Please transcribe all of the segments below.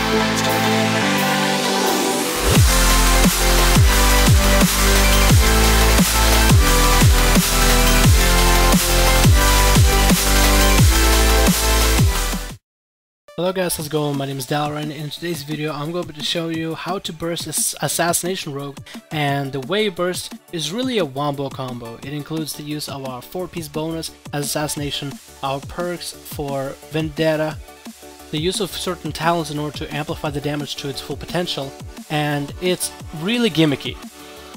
Hello guys, how's it going? My name is Dalrin, and in today's video I'm going to show you how to burst this Assassination Rogue, and the way you burst is really a Wombo-Combo. It includes the use of our 4-piece bonus as Assassination, our perks for Vendetta, the use of certain talents in order to amplify the damage to its full potential, and it's really gimmicky.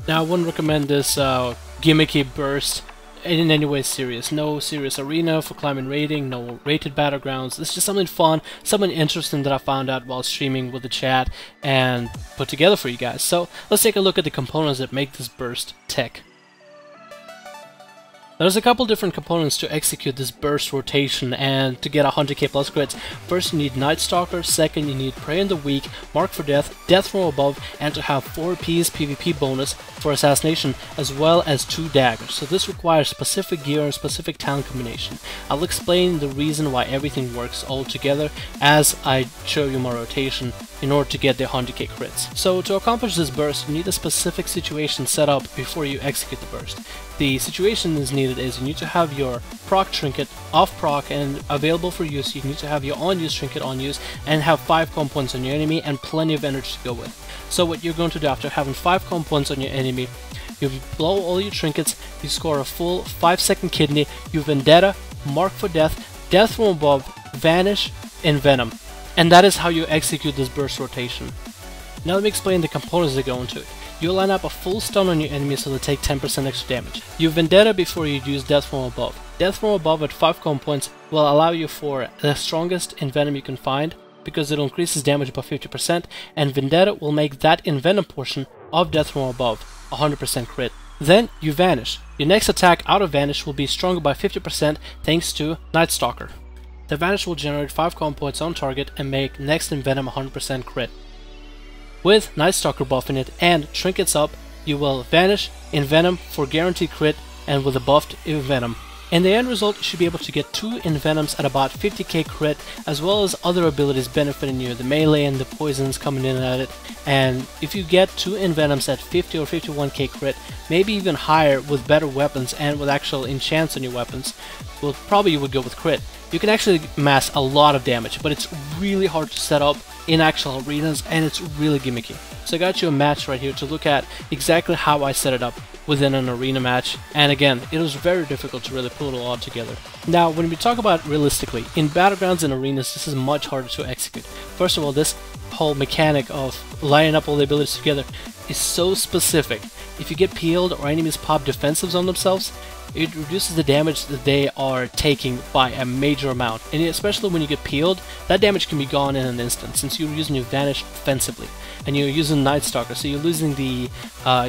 Now I wouldn't recommend this gimmicky burst in any way serious. No serious arena for climbing rating, no rated battlegrounds. It's just something fun, something interesting that I found out while streaming with the chat and put together for you guys. So let's take a look at the components that make this burst tick. There's a couple different components to execute this burst rotation and to get 100k plus crits. First you need Night Stalker, second you need Prey in the Weak, Mark for Death, Death from Above, and to have 4-piece PvP bonus for Assassination, as well as 2 daggers. So this requires specific gear and specific talent combination. I'll explain the reason why everything works all together as I show you my rotation in order to get the 100k crits. So to accomplish this burst you need a specific situation set up before you execute the burst. The situation is needed is you need to have your proc trinket off proc and available for use. You need to have your on use trinket on use and have 5 comm points on your enemy and plenty of energy to go with. So what you're going to do after having 5 comm points on your enemy, you blow all your trinkets, you score a full 5-second kidney, you Vendetta, Mark for Death, Death from Above, Vanish, and Venom. And that is how you execute this burst rotation. Now let me explain the components that go into it. You line up a full stun on your enemy so they take 10% extra damage. You Vendetta before you use Death from Above. Death from Above at 5 comm points will allow you for the strongest Envenom you can find, because it increases damage by 50%, and Vendetta will make that Envenom portion of Death from Above 100% crit. Then you Vanish. Your next attack out of Vanish will be stronger by 50% thanks to Night Stalker. The Vanish will generate 5 comm points on target and make next Envenom 100% crit. With Night Stalker buffing it and trinkets up, you will Vanish, Envenom for guaranteed crit, and with a buffed Envenom. In the end result, you should be able to get 2 Envenoms at about 50k crit, as well as other abilities benefiting you, the melee and the poisons coming in at it. And if you get 2 Envenoms at 50 or 51k crit, maybe even higher with better weapons and with actual enchants on your weapons, well, probably you would go with crit. You can actually mass a lot of damage, but it's really hard to set up in actual arenas, and it's really gimmicky. So I got you a match right here to look at exactly how I set it up within an arena match, and again, it was very difficult to really pull it all together. Now, when we talk about realistically, in battlegrounds and arenas, this is much harder to execute. First of all, this whole mechanic of lining up all the abilities together is so specific. If you get peeled or enemies pop defensives on themselves, it reduces the damage that they are taking by a major amount, and especially when you get peeled, that damage can be gone in an instant since you're using your Vanish offensively and you're using Night Stalker, so you're losing the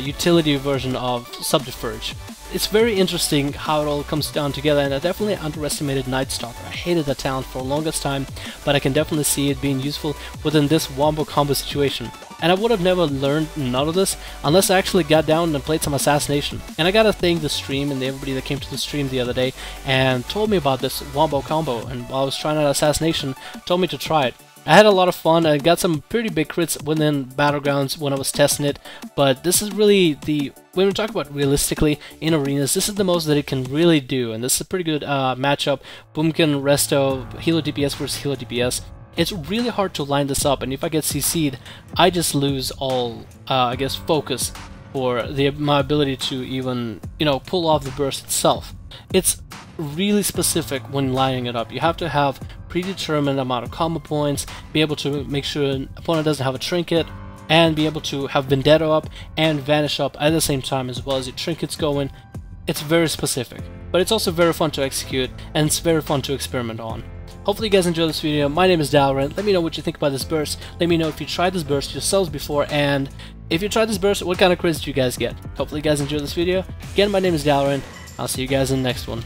utility version of Subterfuge. It's very interesting how it all comes down together, and I definitely underestimated Night Stalker. I hated that talent for the longest time, but I can definitely see it being useful within this Wombo-Combo situation. And I would have never learned none of this unless I actually got down and played some Assassination. And I gotta thank the stream and everybody that came to the stream the other day and told me about this Wombo-Combo, and while I was trying out Assassination, told me to try it. I had a lot of fun. I got some pretty big crits within Battlegrounds when I was testing it, but this is really when we talk about realistically in arenas, this is the most that it can really do, and this is a pretty good matchup. Boomkin, Resto, Healer DPS versus Healer DPS. It's really hard to line this up, and if I get CC'd, I just lose all, I guess, focus for my ability to even, pull off the burst itself. It's really specific when lining it up. You have to have predetermined amount of combo points, be able to make sure an opponent doesn't have a trinket, and be able to have Vendetta up and Vanish up at the same time, as well as your trinkets going. It's very specific, but it's also very fun to execute, and it's very fun to experiment on. Hopefully you guys enjoyed this video. My name is Dalrin. Let me know what you think about this burst. Let me know if you tried this burst yourselves before, and if you tried this burst, what kind of crits did you guys get? Hopefully you guys enjoyed this video. Again, my name is Dalrin. I'll see you guys in the next one.